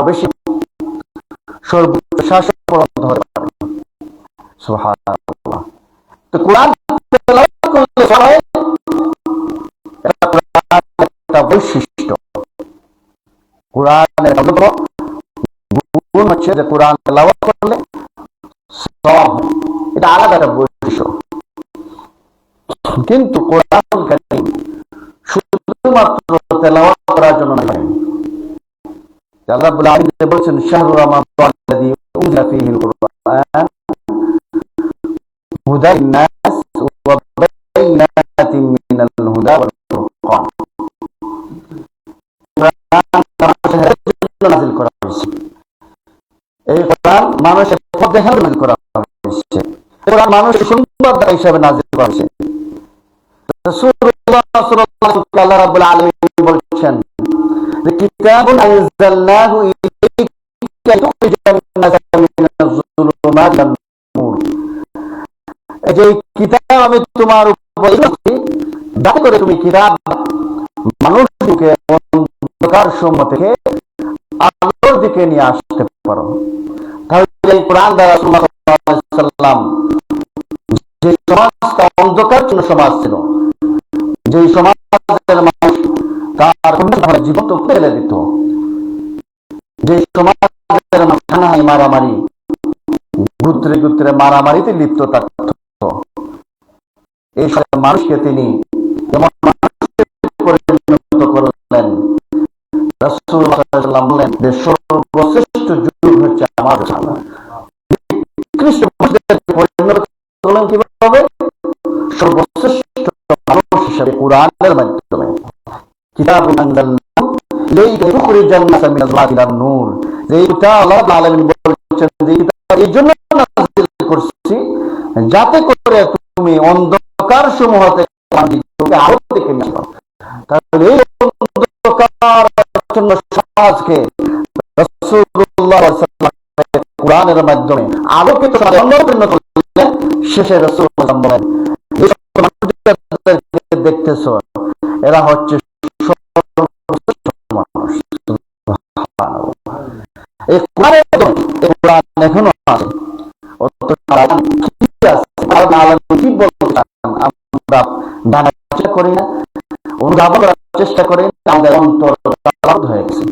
S1: বেশি সর্বোচ্চ শাসক হতে পারে। সুবহানাল্লাহ। তো কোরআন তেলাওয়াত করলে সবাই একটা বৈশিষ্ট্য, কোরআনের গুণ হচ্ছে যে কোরআন তেলাওয়াত করলে সওয়াব, এটা আলাদা একটা বৈশিষ্ট্য। কিন্তু কোরআন কারীম শুধুমাত্র তেলাওয়াত করার জন্য নয়। আল্লাহ রাব্বুল আলামিন বলেছেন, শাহরু রমাদানাল্লাযী উনজিলা ফীহিল কুরআন হুদাল লিন-নাস ওয়া বাইয়িনাতিন মিনাল হুদা ওয়াল ফুরকান। নাযিল করা হয়েছে, এই কোরআন মানুষের পথ দেখানোর নাযিল করা হয়েছে, কোরআন মানুষের সংবাদদাতা হিসেবে নাযিল করা হয়েছে। রাসূলুল্লাহ সাল্লাল্লাহু আলাইহি ওয়াসাল্লাম আল্লাহ রাব্বুল আলামিন বলেছেন যে কিতাবুন আনজালনাহু ইলাইকা তুখরিজান নাস মিনাজ যুলুমাতি ইলান নূর। এই যে কিতাব আমি তোমার উপর দিয়েছি, যাতে করে তুমি কিতাব মানুষকে অন্ধকার সমূহ থেকে আলোর দিকে নিয়ে আসতে পারো। তাহলে এই কোরআন দ্বারা রাসূলুল্লাহ সাল্লাল্লাহু আলাইহি ওয়াসাল্লাম যে সমাজটা অন্ধকারপূর্ণ সমাজ ছিল, যে সমাজের মানুষ তার জীবন তো ফেলে দিত, যে সমাজের মানুষ মারামারি, গুত্রে গুত্রে মারামারিতে লিপ্ত থাকত, এই সব মানুষকে তিনি যেমন পরিণত করলেন। রাসূলুল্লাহ সাল্লাল্লাহু আলাইহি ওয়াসাল্লাম বললেন যে সর্বশ্রেষ্ঠ যুগ হচ্ছে আমার জানা। পরিণত করলেন কিভাবে? সর্বশ্রেষ্ঠ মানুষ হিসেবে কোরআনের মাধ্যমে। কিতাবুন আনজালনাহু ইলাইকা তুখরিজান নাস মিনাজ যুলুমাতি ইলান নূর। যে কিতাব আল্লাহ রাব্বুল আলামিন বলেছেন যে কিতাব এই জন্য নাযিল করছি যাতে করে তুমি অন্ধকার সমূহ থেকে আলো দেখে নিয়ে আসো। তাহলে এই অন্ধকার সমাজকে রাসূলুল্লাহ কোরআনের মাধ্যমে আলোকিত করলেন। শেষে রাসূলুল্লাহ বলেন, দেখতেছ এরা হচ্ছে মানুষ। এই কোরআন এখনো আছে। কি বলতে আমরা চেষ্টা করি না, অনুধাবন করার চেষ্টা করি, আমাদের অন্তর হয়ে গেছে।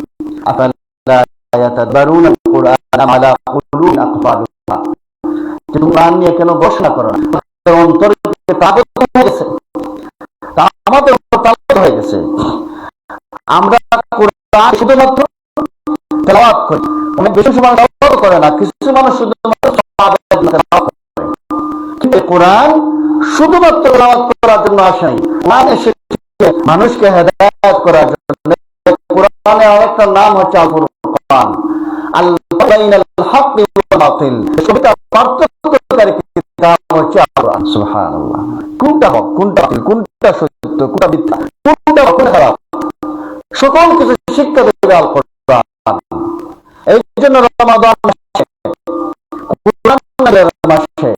S1: কোরআন নিয়ে কেন ঘোষণা করো না? অন্তর হয়ে গেছে, আমাদের হয়ে গেছে। আমরা কোরআন শুধুমাত্র তেলাওয়াত করি, অনেক বেশি সময় তেলাওয়াত করে না, কিছু মানুষ শুধুমাত্র কোরআন শুধুমাত্র তেলাওয়াত করার জন্য আসে নাই, কোরআন এসেছে মানুষকে হেদায়েত করার জন্য। কোরআনের আরেকটা নাম হচ্ছে আল ফুরকান, আল বাইনাল হাক্কি ওয়াল বাতিল। সবটা পার্থক্যকারী কিতাব হচ্ছে কোরআন। সুবহানাল্লাহ। কোনটা হক, কোনটা বাতিল, কোনটা সত্য, কোনটা মিথ্যা, কোনটা খারাপ, সকল কিছু শিক্ষা দেবে আল কোরআন। এই জন্য রমাদান মাসে, কোরআনের মাসে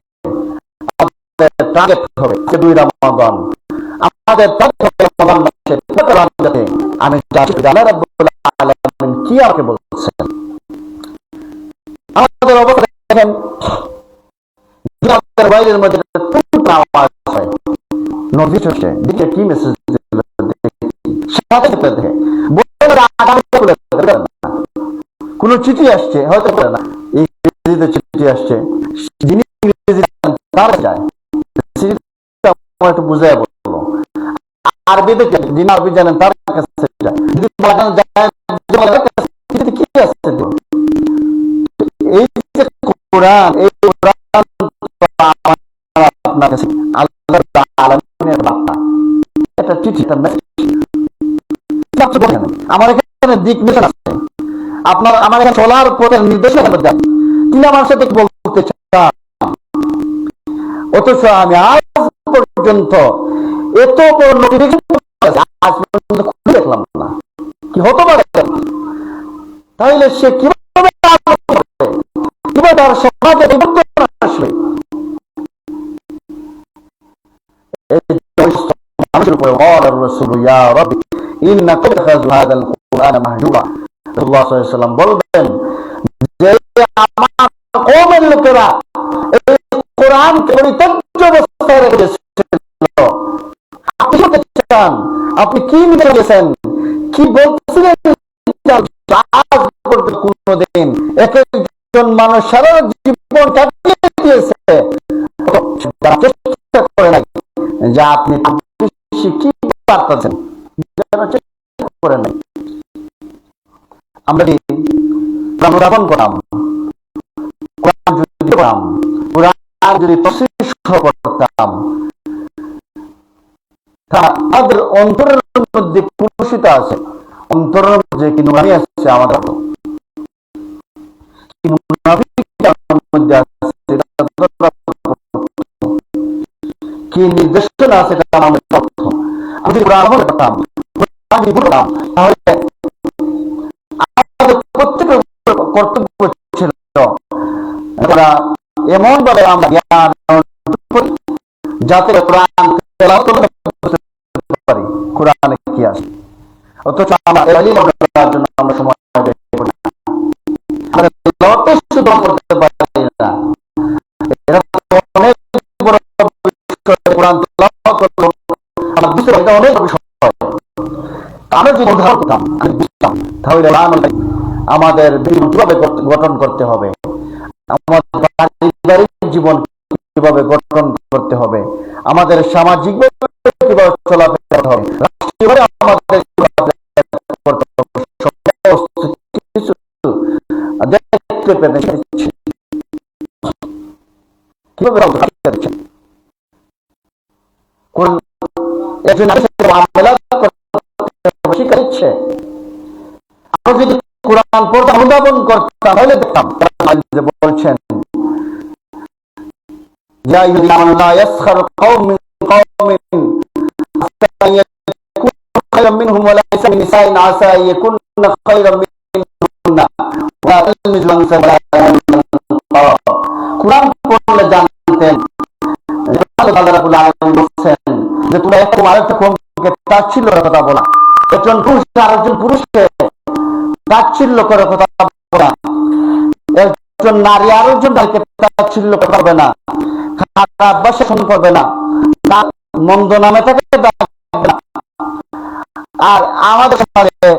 S1: আমাদের টার্গেট হবে 2 রমাদান। আমাদের টার্গেট হবে রমাদান মাসে যাতে আমি আল্লাহ রাব্বুল আলামিন কি আমাকে বলছেন। আমাদের অবস্থা দেখেন, আমাদের বাইরের মধ্যে আওয়াজ হয়, নবী হচ্ছে দিকে কি মেসেজ দিল সাথে সাথে দেখে কোন চিঠি আসছে, হয়তো না ইংরেজিতে চিঠি আসছে, যিনি ইংরেজি তার যায় একটু বুঝাই বলবো, আরবিতে যিনি আরবি জানেন তার কাছে যায়, কি আসছে। এই যে কোরআন, এই কোরআন আপনার কাছে আল্লাহর আলামিনের বার্তা, এটা চিঠি, এটা মেসেজ। আমার এখানে দিক নির্দেশনা আছে, আপনার আমার এখানে চলার পথের নির্দেশনা দেন, তিনি আমার সাথে বলতে চান। অথচ আমি আজ পর্যন্ত এত বড় নোটিফিকেশন আজ পর্যন্ত খুলে দেখলাম না, কি হতে পারে? তাইলে সে কিভাবে তার সমাজে বিবর্তন আসবে? মানুষের উপরে বলবেন যে আমার কওমের লোকেরা এই কোরআনকে পরিত্যক্ত অবস্থায় রেখেছিল। আপনি চান, আপনি কি নিয়ে গেছেন, কি বলছিলেন? কোনদিন এক একজন মানুষ সারা জীবন কাটিয়ে দিয়েছে, চেষ্টা করে নাই যে আপনি কি পারতেছেন, চেষ্টা করে নাই। আমরা অনুধাবন করতাম, কোরআন যদি তফসীর করতাম, আমাদের অন্তরের মধ্যে কুলসিত আছে, অন্তরের মধ্যে কি নুরানি আছে, আমাদের কি নির্দেশনা আছে, আমাদের তথ্য। আমি করতাম, তাহলে আমাদের প্রত্যেকের কর্তব্য ছিল এমন ভাবে আমরা জ্ঞান যাতে কোরআন তেলাওয়াত করতে পারি, কোরআনে কি আছে। অথচ আমরা জন্য আমরা সময় বের করি না, আমরা তেলাওয়াত শুদ্ধ করতে পারি না। এটা অনেক বড় বিষয়, কোরআন তেলাওয়াত করতে আমরা বুঝতে পারি, এটা অনেক বিষয়। আমরা যদি উদাহরণ করতাম, আমি বুঝতাম, তাহলে আমাদের কিভাবে গঠন করতে হবে, আমাদের পারিবারিক জীবন কিভাবে গঠন করতে হবে, আমাদের সামাজিক কিভাবে চলাফেরা করতে হবে, রাষ্ট্রীয়ভাবে আমাদের আমরা যদি কোরআন পড়তে অনুধাবন করতাম, তাহলে দেখতাম বলছেন ইয়া আইয়ুহাল্লাযীনা আমানু লা ইয়াসখার কওমুন মিন কওমিন হাত্তা ইয়াকুনু খায়রাম মিনহুম ওয়া লাইসা মিন নিসাইন আসা ইয়াকুননা খায়রাম মিনহুন্না ওয়া তালমিজু আনসারা। কুরআন পড়লে জানতেন আল্লাহ রাব্বুল আলামিন বলেন যে তোমরা একটা আরেকটা কওমকে তাচ্ছিল্যের কথা বলা, একজন পুরুষ আরেকজন পুরুষকে তাচ্ছিল্য করে কথা বলা, একজন নারী আরেকজন নারীকে তাচ্ছিল্য করবে না, খারাপ ভাষা শুন করবে না, মন্দ নামে তাকে ডাকবে না। আর আমাদের সমাজে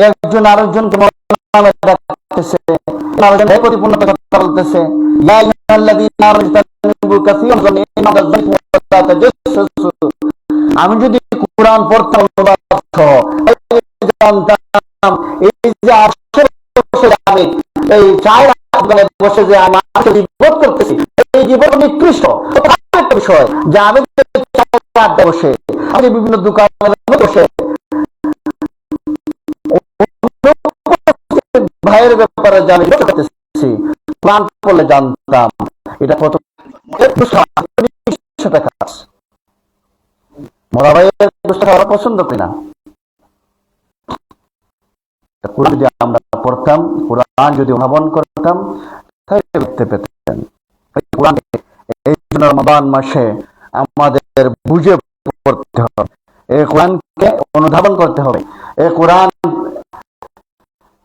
S1: একজন আরেকজনকে মন্দ নামে ডাকতেছে, আরেকজন পরিপূর্ণ কথা বলতেছে। ইয়া আইয়ুহাল্লাযীনা আমানু কাসীরান মিনাল যাননি ওয়া লা তাজাসসু। আমি যদি কুরআন পড়তাম জানতাম এই যে আসলে আমি এই চাই বসে যে আমি জীবন করতেছি, এই জীবন নিকৃষ্ট একটা বিষয় যে আমি বসে আমি বিভিন্ন দোকানে বসে ভাইয়ের ব্যাপারে জানি করতেছি, প্রাণ করলে জানতাম এটা কত কাজ। মরা ভাইয়ের খাওয়া পছন্দ করি না। যদি আমরা পড়তাম, কোরআন যদি অনুধাবন করতাম তাহলে দেখতে পেতেন। এই জন্য রমাদান মাসে আমাদের বুঝে পড়তে হবে, এই কোরআনকে অনুধাবন করতে হবে। এই কোরআন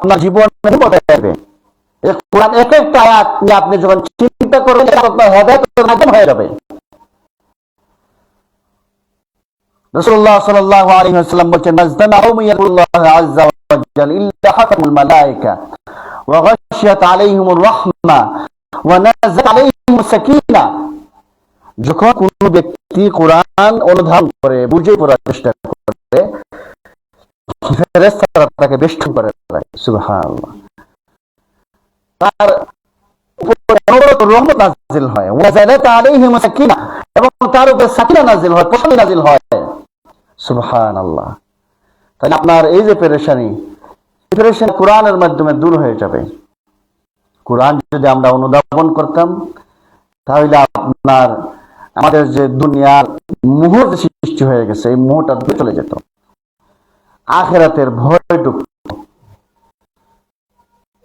S1: আপনার জীবনে বদলাবে। এই কোরআন এক একটা আয়াত নিয়ে আপনি যখন চিন্তা করবেন আপনার হেদায়েতের মাধ্যম হয়ে যাবে। রাসূলুল্লাহ সাল্লাল্লাহু আলাইহি ওয়াসাল্লাম বলেন, "মাজতামাউ ইয়াকুল্লাহু আযজা ওয়া জাল ইল্লা হাকামুল মালায়েকা ওয়া গাশিয়াত আলাইহিমুর রাহমা ওয়া নাযাত আলাইহিমুস সাকিনা।" যখন কোন ব্যক্তি কোরআন অনুধাবন করে বুঝে পড়ার চেষ্টা করে, ফেরেশতারা তাকে বেষ্টন করে রাখে। সুবহানাল্লাহ। তার উপরে অনবরত রহমত নাযিল হয়, ওয়া নাযাত আলাইহিমুস সাকিনা, এবং তার উপরে সাকিনা নাযিল হয়, প্রশান্তি নাযিল হয়। সুবহানাল্লাহ। তাহলে আপনার এই যে পেরেশানি কোরআনের মাধ্যমে দূর হয়ে যাবে। কোরআন যদি আমরা অনুধাবন করতাম তাহলে আপনার আমাদের যে দুনিয়ার মোহ সৃষ্টি হয়ে গেছে এই মোহটা দূরে চলে যেত, আখিরাতের ভয় ঢুকত।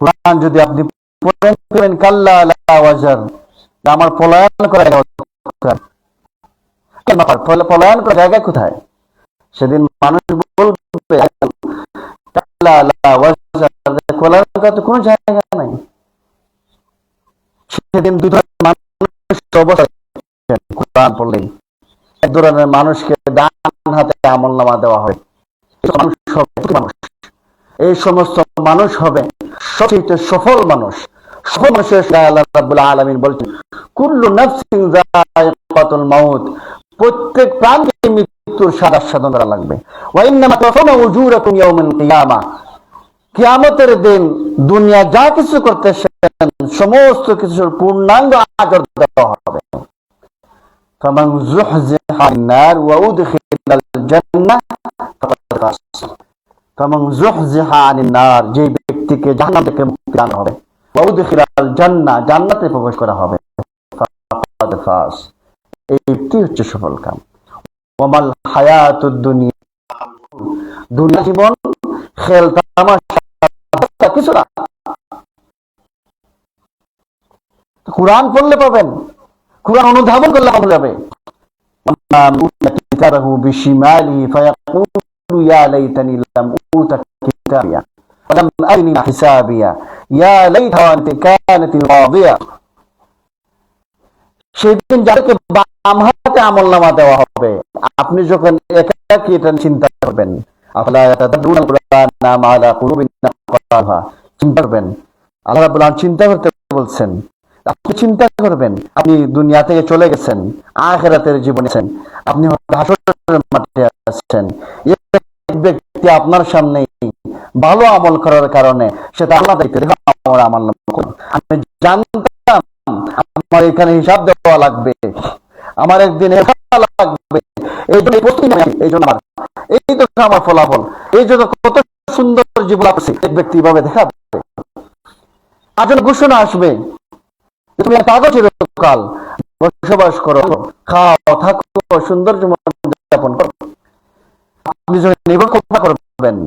S1: কোরআন যদি আপনি পড়েন কাল্লা লা ওয়াজার, আমার পলায়ন করা পলায়ন করার জায়গা কোথায়? সেদিন মানুষ বলবে পলায়ন করার তো কোনো জায়গা নাই। সেদিন দুই ধরনের মানুষ কোরআন পড়লেই, এক ধরনের মানুষকে ডান হাতে আমলনামা দেওয়া হয়, এই সমস্ত মানুষ হবে সবচেয়ে সফল মানুষ। সফল মানুষের আল্লাহ রাব্বুল আলামিন বলছেন, কুল্লু নাফসিন যায়িকাতুল মাউত, প্রত্যেক প্রাণকে মৃত্যুর স্বাদ আস্বাদন করা লাগবে। ওয়া ইন্নামা তুওয়াফাউনা উজুরাকুম ইয়াউমাল কিয়ামাহ, কিয়ামতের দিন দুনিয়া যা কিছু করতেছেন সমস্ত কিছুর পূর্ণাঙ্গ আজর দেওয়া হবে। ফামান যুহজিহা আনিন নার ওয়া উদখিলাল জান্নাহ ফাকাদ ফাজ। ফামান যুহজিহা আনিন নার, যে ব্যক্তিকে জাহান্নাম থেকে মুক্তি আনা হবে, ওয়া উদখিলাল জান্নাহ, জান্নাতে প্রবেশ করা হবে, ফাকাদ ফাজ, এইটি হচ্ছে সফল কাম। ওয়ামাল হায়াতুদ দুনিয়া, দুনিয়া জীবন খেল তামাশা কিছু না। কোরআন পড়লে পাবেন, কোরআন অনুধাবন করলে পাবে। কিতাবাহু বিশিমালিহি ফায়াকুলু ইয়া লাইতানি লাম উতা কিতাবিয়া ওয়া লাম আদরি মা হিসাবিয়া ইয়া লাইতাহা কানাতিল কাদিয়া। সেদিন যাদেরকে বাম হাতে আমলনামা দেওয়া হবে, আপনি যখন একাকী এটা চিন্তা করবেন, আফলা ইয়াতাদাব্বারুনাল কুরআনা মা আলা কুলুবিন আকফালহা, চিন্তা করবেন। আল্লাহ রাব্বুল আলামিন চিন্তা করতে বলছেন। আপনি চিন্তা করবেন, আপনি দুনিয়া থেকে চলে গেছেন, আখিরাতের জীবনে আছেন, আপনি হাসরের মাঠে আছেন, এক ব্যক্তি আপনার সামনে ভালো আমল করার কারণে সেটা আল্লাহ দেখতে দেখো আমার আমল করুন। আমি জানতাম আমার এখানে হিসাব দেওয়া লাগবে, আমার একদিন লাগবে, এই জন্য এই জন্য এই তো আমার ফলাফল, এই জন্য কত সুন্দর জীবন আছে। এক ব্যক্তি ভাবে দেখাবে, আজ ঘোষণা আসবে তুমি পাগল চিরকাল, বসবাস করো, খাও, থাকো, সুন্দর জীবন যাপন করো। আপনি যখন নির্ভর করবেন,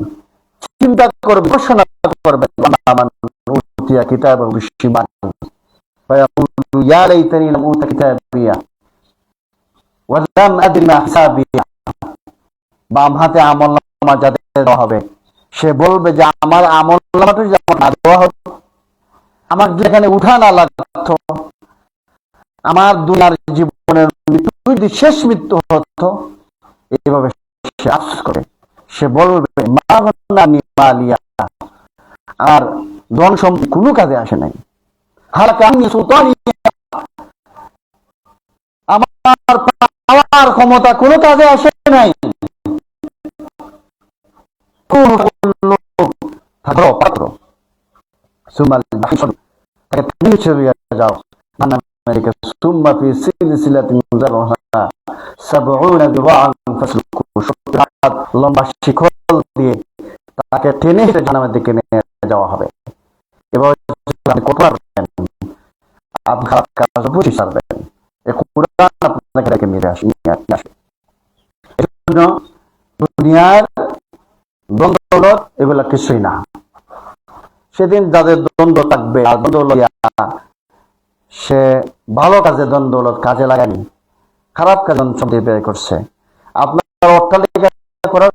S1: চিন্তা করবেন, গবেষণা করবেন, কিতাব বিশ্বমান ইয়া লাইতানি লাম উতা কিতাবিয়া ওয়া লাম আদরি মা হিসাবিয়া। বাম হাতে আমলনামা যাদের দেওয়া হবে, সে বলবে যে আমার আমলনামাটা যেমন না দেওয়া হতো, আমার যেখানে উঠা না লাগতো, আমার দুনিয়ার জীবনের মৃত্যু যদি শেষ মৃত্যু হতো, এইভাবে সে আফসোস করে, সে বলবে মালিয়া, আর ধন সম্পত্তি কোনো কাজে আসে নাই, আমার পাওয়ার ক্ষমতা কোনো কাজে আসে নাই। যাও লম্বা শিকল দিয়ে তাকে টেনে জানামের দিকে নিয়ে যাওয়া হবে। এবার আপনি খারাপ কাজ বুঝে সারবেন, আপনাকে মেরে আসে। এজন্য দুনিয়ার দ্বন্দ্ব এগুলা কিছুই না। সেদিন যাদের দ্বন্দ্ব থাকবে, সে ভালো কাজে দ্বন্দ্ব কাজে লাগানি, খারাপ কাজ সম্পত্তি ব্যয় করছে। আপনার অট্টালিকা করার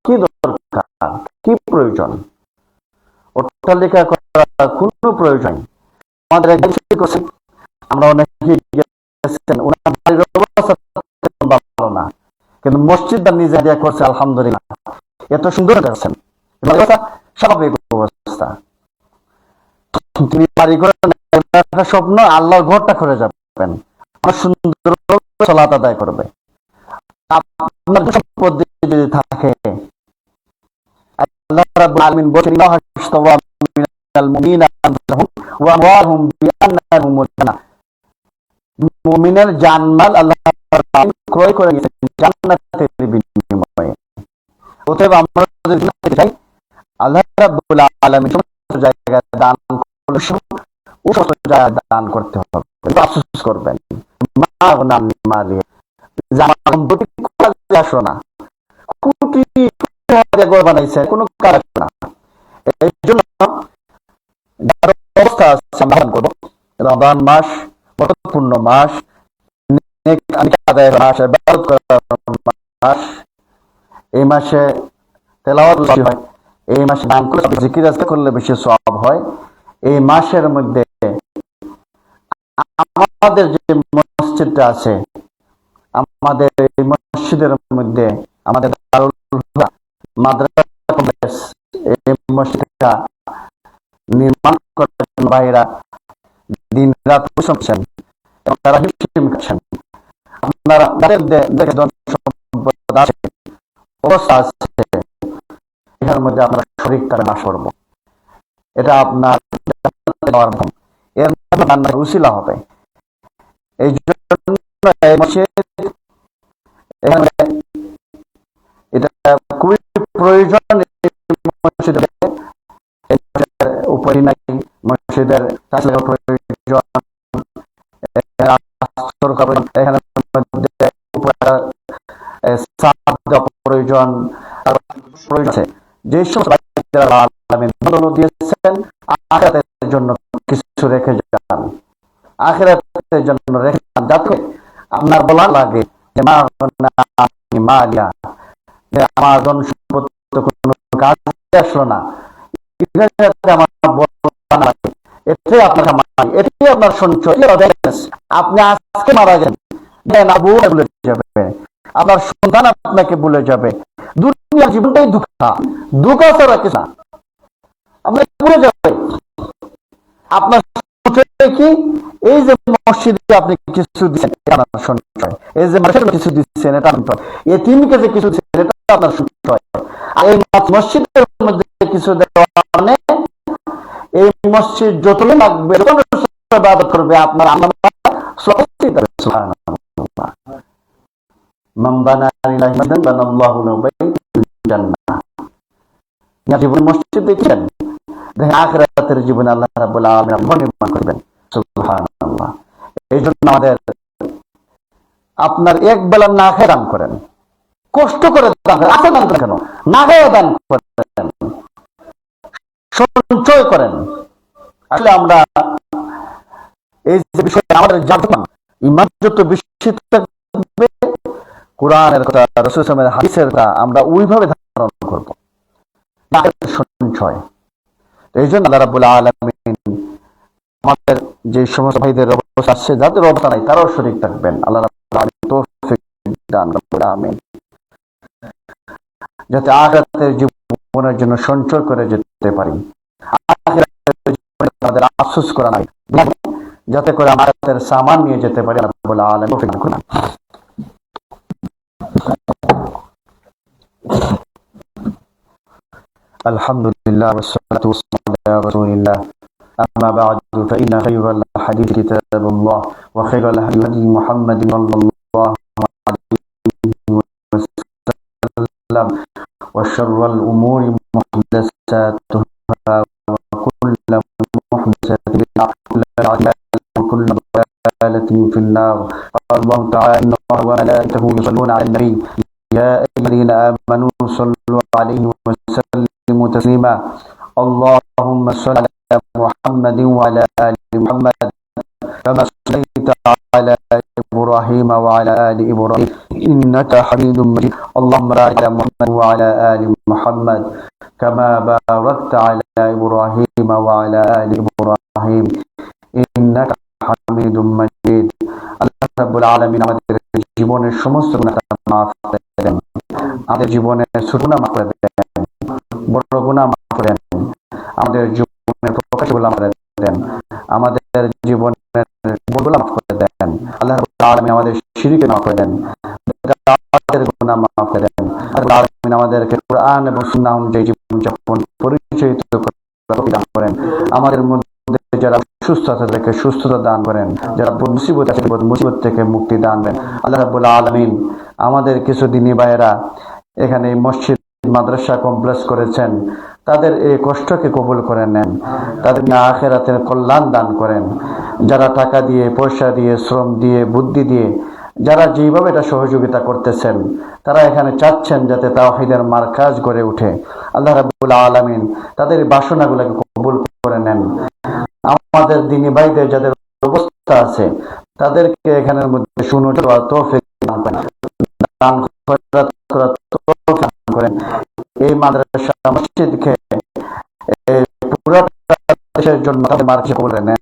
S1: কি দরকার, কি প্রয়োজন? অট্টালিকা করার কোনো প্রয়োজন আমাদের আমরা অনেকে ভালো না, কিন্তু মসজিদটা নিজে দিয়ে করছে, আলহামদুলিল্লাহ, এত সুন্দর করছেন, স্বাভাবিক অবস্থা। তুমি বাড়ি করে একটা স্বপ্ন, আল্লাহর ঘরটা করে যাবেন, সুন্দর সালাত আদায় করবে। আপনার সম্পদ যদি থাকে, আল্লাহ রাব্বুল আলামিন বলেন মুমিনের জানমাল আল্লাহ ক্রয় করে নিয়েছেন জান্নাতের বিনিময়ে। অতএব আমরা যদি চাই আল্লাহ রাব্বুল আলামিন সমস্ত জায়গায় দান করলে ও সমস্ত জায়গায় দান করতে হবে। আফসোস করবেন আসো না, বানাইছে কোনো কাজ না। এই জন্য অবস্থা সমাধান করবো। রমজান মাস বরকতপূর্ণ মাস, এই মাসে তেলাওয়াত বেশি হয়, এই মাসে দান করলে জিকির আজকার করলে বেশি সওয়াব হয়। এই মাসের মধ্যে আমাদের যে মসজিদটা আছে, আমাদের এই মসজিদের মধ্যে আমাদের মাদ্রাসা কমপ্লেক্স, এই মসজিদটা নির্মাণ করার জন্য ভাইরা দিন রাত পরিশ্রম করছেন এবং তারা হিমশিম খাচ্ছেন। আপনারা অবস্থা আছে, এটার মধ্যে আপনারা শরীর তারা বাস করবো, এটা আপনার এর মধ্যে উশিলা হবে। এই জন্য এটা খুবই প্রয়োজন। উপরে নাই মসজিদের প্রয়োজন আছে। যে দিয়েছেন আখিরাতের জন্য কিছু রেখে যান, আখিরাতের জন্য রেখে যান, যাতে আপনার বলা লাগে যে আমার ধন সম্পত্তি কোনো কাজে আসলো না, এটাই আপনার কামাই, এটাই আপনার সঞ্চয়। আপনি আজকে মারা গেলেন, ভুলে যাবে, আপনার সন্তান আপনাকে ভুলে যাবে। দুনিয়ার জীবনটাই দুঃখ ছাড়া কিছু না, আপনাকে ভুলে যাবে। আপনার সঞ্চয় কি? এই যে মসজিদে আপনি কিছু দিচ্ছেন, এটা আপনার সঞ্চয়। এই যে মানুষের কিছু দিচ্ছেন, এটা আপনার এতিমকে যে কিছু দিচ্ছেন, এটা আপনার সঞ্চয়। আর এই মসজিদের মধ্যে কিছু দেওয়া মানে এই মসজিদ যতদিন লাগবে ইবাদত করবে আপনার মসজিদ দেখছেন, জীবনে আল্লাহ রাব্বুল আলামিন নির্মাণ করবেন। সুবহানাল্লাহ। এই জন্য আমাদের আপনার এক বেলা না খেয়ে দান করেন, কষ্ট করে দান করেন, আসে দান করেন কেন, না খেয়ে দান করেন, সঞ্চয় করেন। আসলে আমরা এই যে বিষয়ে আমাদের জানতাম, ইমান যত বেশি থাকবে, কোরআনের কথা, রাসূলের হাদিসের কথা আমরা ওইভাবে ধারণ করব, না সঞ্চয়। এই জন্য আল্লাহ রাব্বুল আলামিন আমাদের যে সমস্ত ভাইদের অবস্থা আছে, যাদের অবস্থা নাই, তারাও শরীক থাকবেন। আল্লাহ রাব্বুল আলামিন তৌফিক দান করুন, আমিন। যাতে আখিরাতের জীবনের জন্য সঞ্চয় করে যেতে পারি, আখিরাতের জীবনে আমাদের আফসোস করা নাই, যাতে করে আমাদের সামান নিয়ে যেতে পারি। আল্লাহ রাব্বুল আলামিন তৌফিক দান করুন। আলহামদুলিল্লাহ ওয়াসসালাতু ওয়াসসালামু আলা রাসূলিল্লাহ। أما بعد فإن خير الحديث كتاب الله وخير الهدي هدي محمد صلى الله عليه وسلم وشر الأمور محدثاتها وكل محدثة بدعة وكل ضلالة في النار. قال الله تعالى إن الله وملائكته يصلون على النبي يا أيها الذين آمنوا صلوا عليه وسلموا تسليما. اللهم صل على محمد وعلى آل محمد كما صليت على إبراهيم وعلى آل إبراهيم إنك حميد مجيد. اللهم بارك على محمد وعلى آل محمد كما باركت على إبراهيم وعلى آل إبراهيم إنك حميد مجيد. আল্লাহ রাব্বুল আলামিন আমাদের জীবনের সমস্ত গুনাহ মাফ করে দেন, আমাদের জীবনের ছোট গুনাহ মাফ করে দেন, বড় গুনাহ মাফ করে দেন, আমাদের জীবনের প্রকাশ গুনাহ মাফ করে দেন, আমাদের জীবনের বড়গুলো মাফ করে দেন। আল্লাহ রাব্বুল আলামিন আমাদের শিরকে মাফ করে দেন, আমাদের গুনাহ মাফ করে দেন। আল্লাহ আলামিন আমাদেরকে কোরআন এবং সুন্নাহ অনুযায়ী জীবন যাপন পরিচালিত করতে দান করেন। আমাদের মধ্যে যারা সুস্থ আছে তাদেরকে সুস্থতা দান করেন, যারা মুসিবত আছে মুসিবত থেকে মুক্তি দান করেন। আল্লাহ রাব্বুল আলামিন আমাদের কিছু দিনী ভাইয়েরা এখানে মসজিদ মাদ্রাসা কমপ্লেক্স করেছেন, তাদের এই কষ্টকে কবুল করে নেন, তাদের আখিরাতের কল্যাণ দান করেন। যারা টাকা দিয়ে, পয়সা দিয়ে, শ্রম দিয়ে, বুদ্ধি দিয়ে, যারা যেভাবে এটা সহযোগিতা করতেছেন, তারা এখানে চাচ্ছেন যাতে তাওহীদের মারকাজ গড়ে ওঠে। আল্লাহ রাব্বুল আলামিন তাদের বাসনাগুলোকে কবুল করে নেন। আমাদের দিনী ভাইদের যাদের অবস্থা আছে তাদেরকে এখানের মধ্যে সুনজর আর তৌফিক দান করেন। এই মাদ্রাসা মসজিদকে পুরো দেশের জন্য তাদের মার্কে কবুল করে নেন।